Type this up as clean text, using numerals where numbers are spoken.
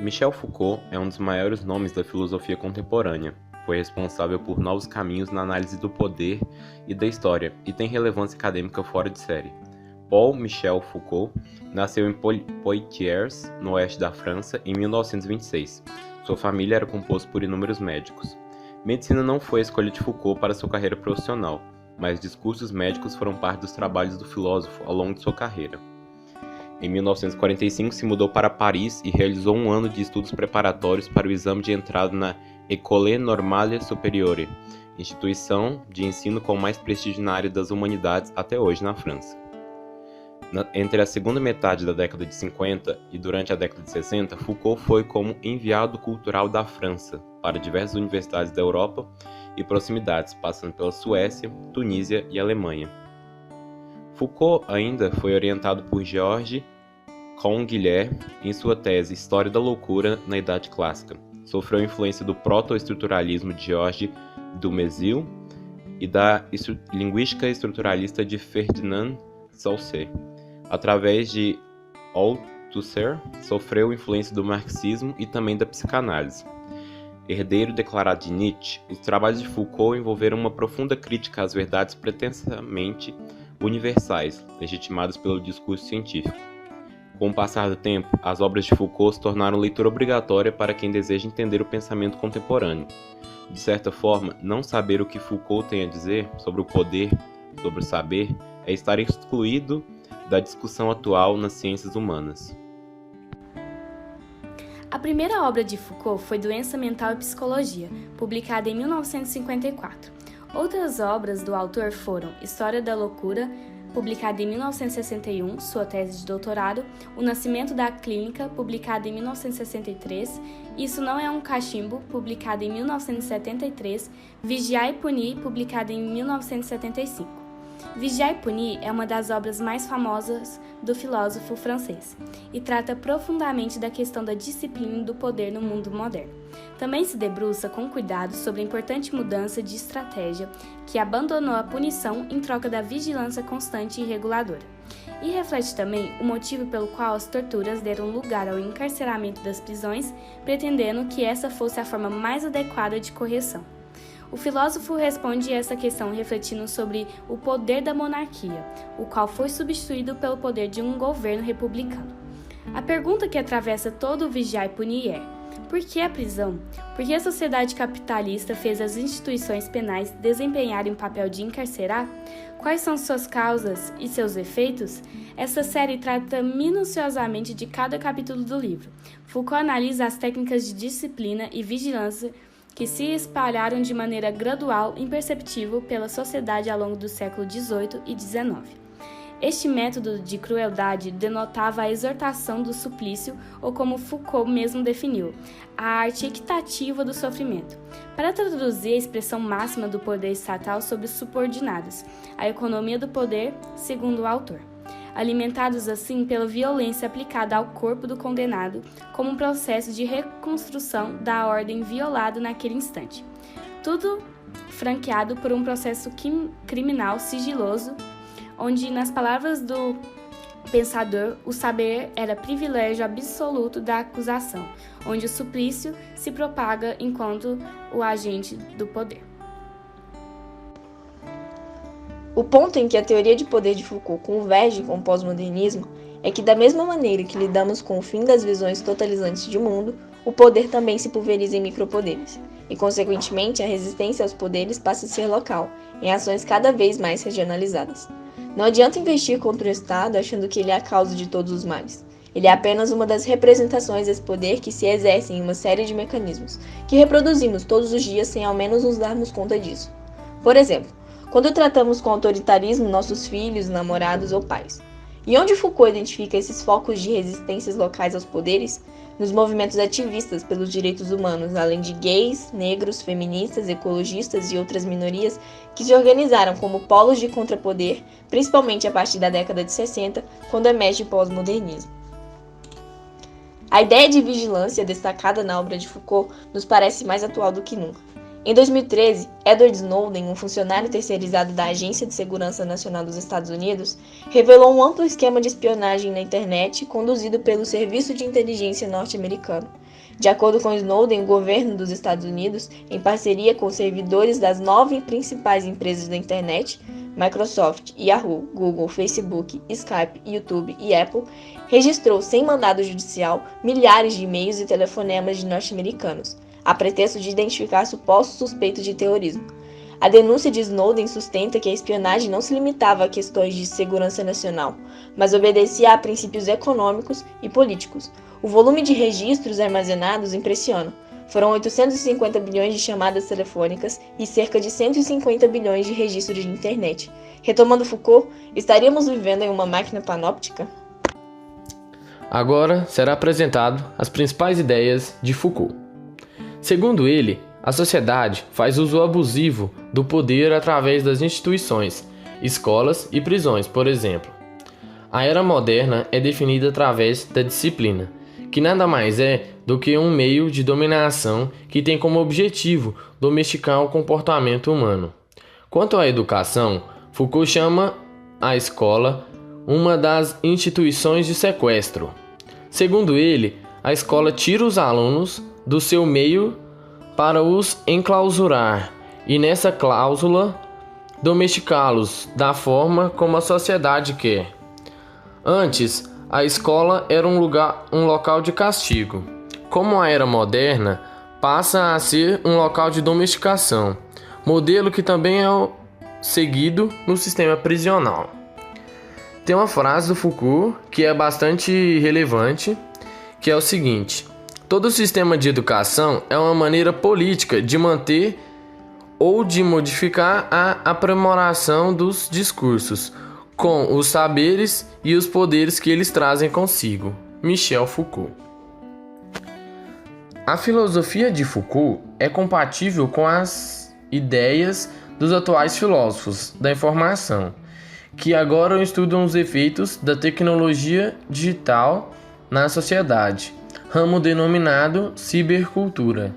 Michel Foucault é um dos maiores nomes da filosofia contemporânea. Foi responsável por novos caminhos na análise do poder e da história e tem relevância acadêmica fora de série. Paul Michel Foucault nasceu em Poitiers, no oeste da França, em 1926. Sua família era composta por inúmeros médicos. Medicina não foi a escolha de Foucault para sua carreira profissional, mas discursos médicos foram parte dos trabalhos do filósofo ao longo de sua carreira. Em 1945, se mudou para Paris e realizou um ano de estudos preparatórios para o exame de entrada na École Normale Supérieure, instituição de ensino com mais prestígio na área das humanidades até hoje na França. Entre a segunda metade da década de 50 e durante a década de 60, Foucault foi como enviado cultural da França para diversas universidades da Europa e proximidades, passando pela Suécia, Tunísia e Alemanha. Foucault ainda foi orientado por Georges Canguilhem em sua tese História da Loucura na Idade Clássica. Sofreu influência do proto-estruturalismo de Georges Dumézil e da linguística estruturalista de Ferdinand Saussure. Através de Althusser, sofreu influência do marxismo e também da psicanálise. Herdeiro declarado de Nietzsche, os trabalhos de Foucault envolveram uma profunda crítica às verdades pretensamente universais, legitimadas pelo discurso científico. Com o passar do tempo, as obras de Foucault se tornaram leitura obrigatória para quem deseja entender o pensamento contemporâneo. De certa forma, não saber o que Foucault tem a dizer sobre o poder, sobre o saber, é estar excluído da discussão atual nas ciências humanas. A primeira obra de Foucault foi Doença Mental e Psicologia, publicada em 1954. Outras obras do autor foram História da Loucura, publicada em 1961, sua tese de doutorado, O Nascimento da Clínica, publicada em 1963, Isso Não é um Cachimbo, publicada em 1973, Vigiar e Punir, publicada em 1975. Vigiar e Punir é uma das obras mais famosas do filósofo francês e trata profundamente da questão da disciplina e do poder no mundo moderno. Também se debruça com cuidado sobre a importante mudança de estratégia que abandonou a punição em troca da vigilância constante e reguladora. E reflete também o motivo pelo qual as torturas deram lugar ao encarceramento das prisões, pretendendo que essa fosse a forma mais adequada de correção. O filósofo responde essa questão refletindo sobre o poder da monarquia, o qual foi substituído pelo poder de um governo republicano. A pergunta que atravessa todo o Vigiar e Punir é: por que a prisão? Por que a sociedade capitalista fez as instituições penais desempenharem o papel de encarcerar? Quais são suas causas e seus efeitos? Essa série trata minuciosamente de cada capítulo do livro. Foucault analisa as técnicas de disciplina e vigilância que se espalharam de maneira gradual e imperceptível pela sociedade ao longo do século XVIII e XIX. Este método de crueldade denotava a exortação do suplício, ou como Foucault mesmo definiu, a arte equitativa do sofrimento, para traduzir a expressão máxima do poder estatal sobre os subordinados, a economia do poder, segundo o autor, alimentados assim pela violência aplicada ao corpo do condenado como um processo de reconstrução da ordem violada naquele instante. Tudo franqueado por um processo criminal sigiloso, onde, nas palavras do pensador, o saber era privilégio absoluto da acusação, onde o suplício se propaga enquanto o agente do poder. O ponto em que a teoria de poder de Foucault converge com o pós-modernismo é que, da mesma maneira que lidamos com o fim das visões totalizantes de mundo, o poder também se pulveriza em micropoderes, e, consequentemente, a resistência aos poderes passa a ser local, em ações cada vez mais regionalizadas. Não adianta investir contra o Estado achando que ele é a causa de todos os males. Ele é apenas uma das representações desse poder que se exercem em uma série de mecanismos, que reproduzimos todos os dias sem ao menos nos darmos conta disso. Por exemplo, quando tratamos com autoritarismo nossos filhos, namorados ou pais. E onde Foucault identifica esses focos de resistências locais aos poderes? Nos movimentos ativistas pelos direitos humanos, além de gays, negros, feministas, ecologistas e outras minorias que se organizaram como polos de contrapoder, principalmente a partir da década de 60, quando emerge o pós-modernismo. A ideia de vigilância destacada na obra de Foucault nos parece mais atual do que nunca. Em 2013, Edward Snowden, um funcionário terceirizado da Agência de Segurança Nacional dos Estados Unidos, revelou um amplo esquema de espionagem na internet conduzido pelo Serviço de Inteligência norte-americano. De acordo com Snowden, o governo dos Estados Unidos, em parceria com servidores das 9 principais empresas da internet, Microsoft, Yahoo, Google, Facebook, Skype, YouTube e Apple, registrou sem mandado judicial milhares de e-mails e telefonemas de norte-americanos, a pretexto de identificar supostos suspeitos de terrorismo. A denúncia de Snowden sustenta que a espionagem não se limitava a questões de segurança nacional, mas obedecia a princípios econômicos e políticos. O volume de registros armazenados impressiona. Foram 850 bilhões de chamadas telefônicas e cerca de 150 bilhões de registros de internet. Retomando Foucault, estaríamos vivendo em uma máquina panóptica? Agora será apresentado as principais ideias de Foucault. Segundo ele, a sociedade faz uso abusivo do poder através das instituições, escolas e prisões, por exemplo. A era moderna é definida através da disciplina, que nada mais é do que um meio de dominação que tem como objetivo domesticar o comportamento humano. Quanto à educação, Foucault chama a escola uma das instituições de sequestro. Segundo ele, a escola tira os alunos do seu meio para os enclausurar e, nessa cláusula, domesticá-los da forma como a sociedade quer. Antes, a escola era um local de castigo. Como a era moderna, passa a ser um local de domesticação, modelo que também é seguido no sistema prisional. Tem uma frase do Foucault que é bastante relevante, que é o seguinte: todo sistema de educação é uma maneira política de manter ou de modificar a aprimoração dos discursos, com os saberes e os poderes que eles trazem consigo. Michel Foucault. A filosofia de Foucault é compatível com as ideias dos atuais filósofos da informação, que agora estudam os efeitos da tecnologia digital na sociedade, ramo denominado cibercultura.